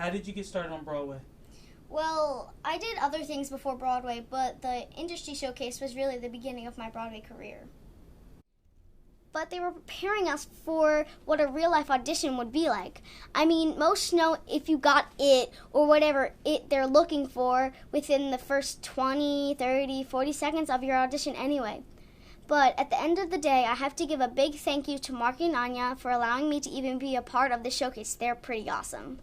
How did you get started on Broadway? Well, I did other things before Broadway, but the industry showcase was really the beginning of my Broadway career. But they were preparing us for what a real-life audition would be like. I mean, most know if you got it or whatever it they're looking for within the first 20, 30, 40 seconds of your audition anyway. But at the end of the day, I have to give a big thank you to Marc and Anya for allowing me to even be a part of the showcase. They're pretty awesome.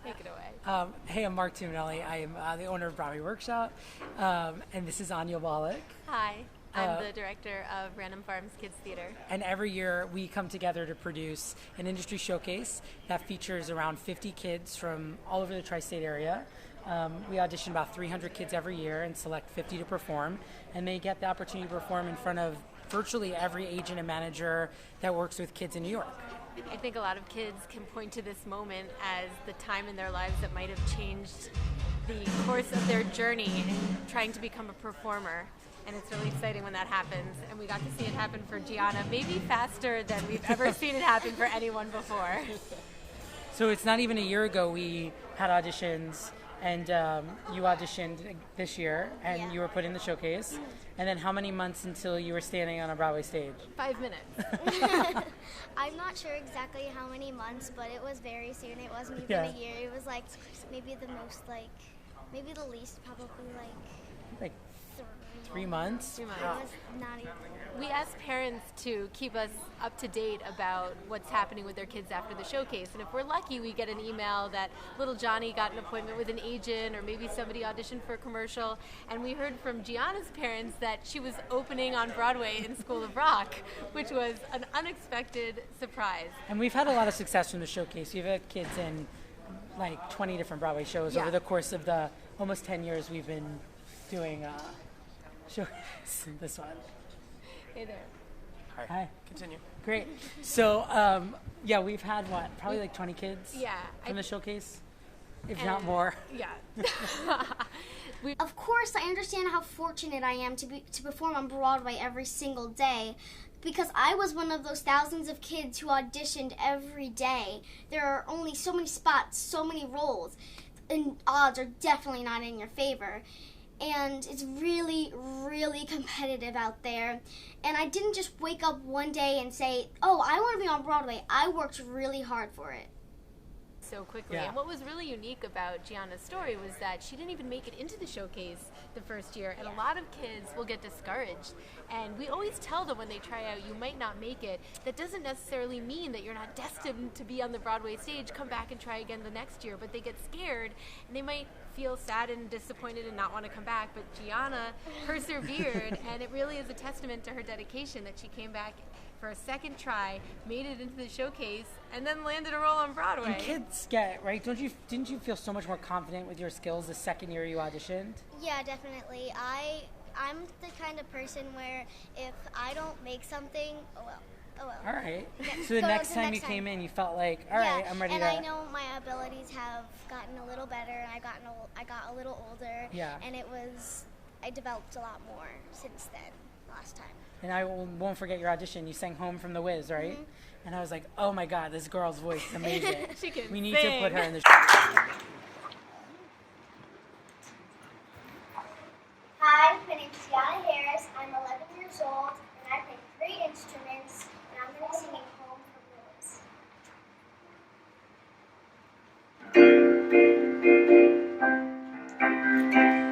Take it away. Hey, I'm Marc Tuminelli. I am the owner of Broadway Workshop, and this is Anya Wallach. Hi, I'm the director of Random Farms Kids Theater. And every year we come together to produce an industry showcase that features around 50 kids from all over the tri-state area. We audition about 300 kids every year and select 50 to perform, and they get the opportunity to perform in front of virtually every agent and manager that works with kids in New York. I think a lot of kids can point to this moment as the time in their lives that might have changed the course of their journey in trying to become a performer. And it's really exciting when that happens. And we got to see it happen for Gianna, maybe faster than we've ever seen it happen for anyone before. So it's not even a year ago we had auditions, and you auditioned this year, and you were put in the showcase. And then how many months until you were standing on a Broadway stage? 5 minutes. I'm not sure exactly how many months, but it was very soon. It wasn't even a year. It was like maybe the most, maybe the least, probably like 3 months? 3 months. It was not even. We asked parents to keep us up to date about what's happening with their kids after the showcase. And if we're lucky, we get an email that little Johnny got an appointment with an agent, or maybe somebody auditioned for a commercial. And we heard from Gianna's parents that she was opening on Broadway in School of Rock, which was an unexpected surprise. And we've had a lot of success from the showcase. We've had kids in like 20 different Broadway shows over the course of the almost 10 years we've been doing shows. This one. Hey there. Hi. Continue. Great. So, we've had probably like 20 kids from the showcase, if not more. Yeah. Of course, I understand how fortunate I am to perform on Broadway every single day, because I was one of those thousands of kids who auditioned every day. There are only so many spots, so many roles, and odds are definitely not in your favor. And it's really, really competitive out there. And I didn't just wake up one day and say, oh, I want to be on Broadway. I worked really hard for it. So quickly. And what was really unique about Gianna's story was that she didn't even make it into the showcase the first year, and a lot of kids will get discouraged. And we always tell them when they try out, you might not make it. That doesn't necessarily mean that you're not destined to be on the Broadway stage. Come back and try again the next year. But they get scared, and they might feel sad and disappointed and not want to come back. But Gianna persevered, and it really is a testament to her dedication that she came back for a second try, made it into the showcase, and then landed a role on Broadway. And kids get, right? Didn't you feel so much more confident with your skills the second year you auditioned? Yeah, definitely. I'm the kind of person where if I don't make something, oh well. All right. So the next time you came in, you felt like, all right, I'm ready and to. I know my abilities have gotten a little better, and I got a little older. Yeah. And I developed a lot more since then, last time. And I won't forget your audition. You sang Home from the Wiz, right? Mm-hmm. And I was like, oh my God, this girl's voice is amazing. We need to put her in the show. Hi, my name is Gianna Harris. I'm 11 years old, and I play 3 instruments, and I'm going to be singing Home from the Wiz.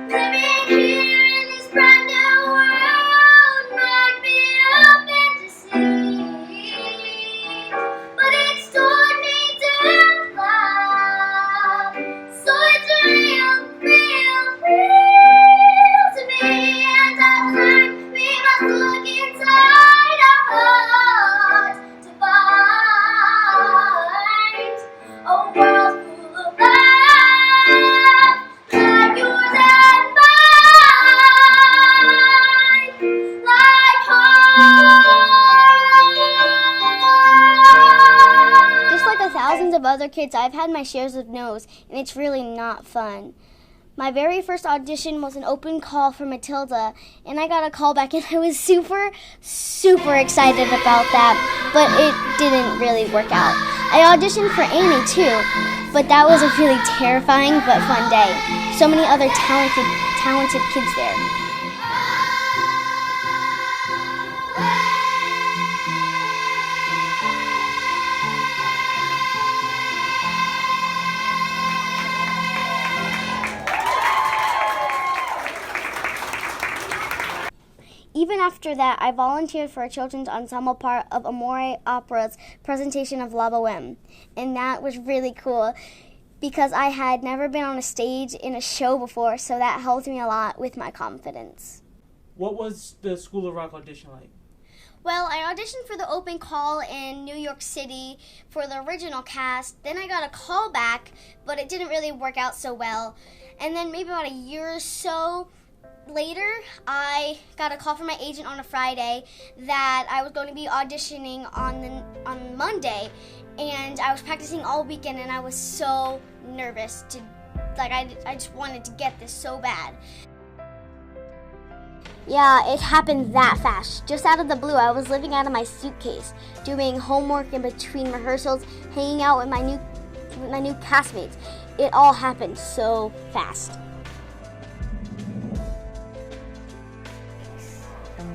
Living here in this brand new world might be a fantasy, but it's torn me down love, so it's real, real, real to me. And I've learned we must look inside our hearts to find a world full of love, like yours and mine, like home. Just like the thousands of other kids, I've had my shares of no's, and it's really not fun. My very first audition was an open call for Matilda, and I got a call back, and I was super, super excited about that, but it didn't really work out. I auditioned for Annie, too, But that was a really terrifying but fun day. So many other talented kids there. Even after that, I volunteered for a children's ensemble part of Amore Opera's presentation of La Boheme. And that was really cool because I had never been on a stage in a show before, so that helped me a lot with my confidence. What was the School of Rock audition like? Well, I auditioned for the open call in New York City for the original cast. Then I got a call back, but it didn't really work out so well. And then maybe about a year or so later, I got a call from my agent on a Friday that I was going to be auditioning on Monday, and I was practicing all weekend, and I was so nervous I just wanted to get this so bad. Yeah, it happened that fast. Just out of the blue, I was living out of my suitcase, doing homework in between rehearsals, hanging out with my new castmates. It all happened so fast.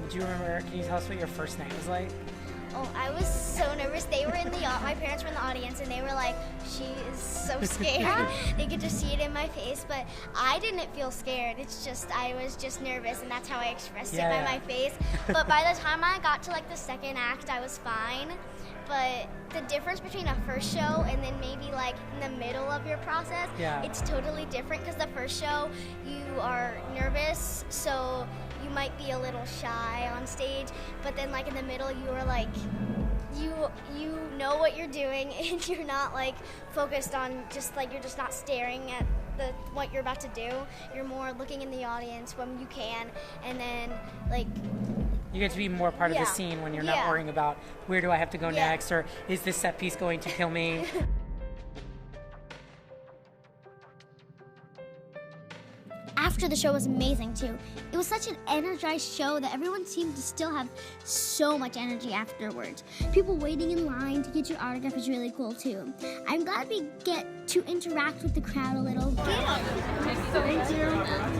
Do you remember, can you tell us what your first night was like? Oh, I was so nervous. They were my parents were in the audience, and they were like, she is so scared. They could just see it in my face, but I didn't feel scared. It's just, I was just nervous, and that's how I expressed it by my face. But by the time I got to the second act, I was fine. But the difference between a first show and then maybe in the middle of your process, it's totally different, because the first show, you are nervous, so you might be a little shy on stage, but then in the middle you are you know what you're doing, and you're not focused on you're just not staring at what you're about to do. You're more looking in the audience when you can, and then you get to be more part of the scene when you're not worrying about where do I have to go next, or is this set piece going to kill me? After the show was amazing too. It was such an energized show that everyone seemed to still have so much energy afterwards. People waiting in line to get your autograph is really cool too. I'm glad we get to interact with the crowd a little. Thank you.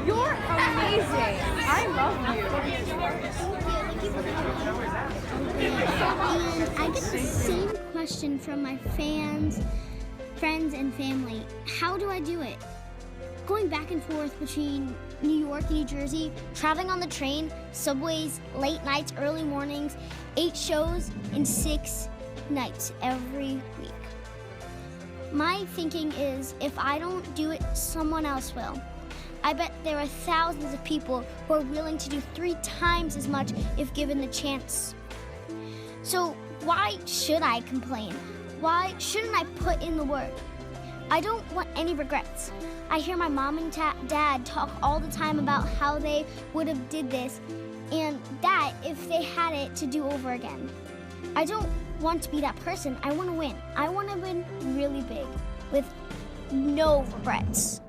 You're amazing. I love you. And I get the same question from my fans, friends, and family. How do I do it? Going back and forth between New York and New Jersey, traveling on the train, subways, late nights, early mornings, 8 shows in 6 nights every week. My thinking is, if I don't do it, someone else will. I bet there are thousands of people who are willing to do 3 times as much if given the chance. So why should I complain? Why shouldn't I put in the work? I don't want any regrets. I hear my mom and dad talk all the time about how they would have did this, and that if they had it to do over again. I don't want to be that person. I want to win. I want to win really big with no regrets.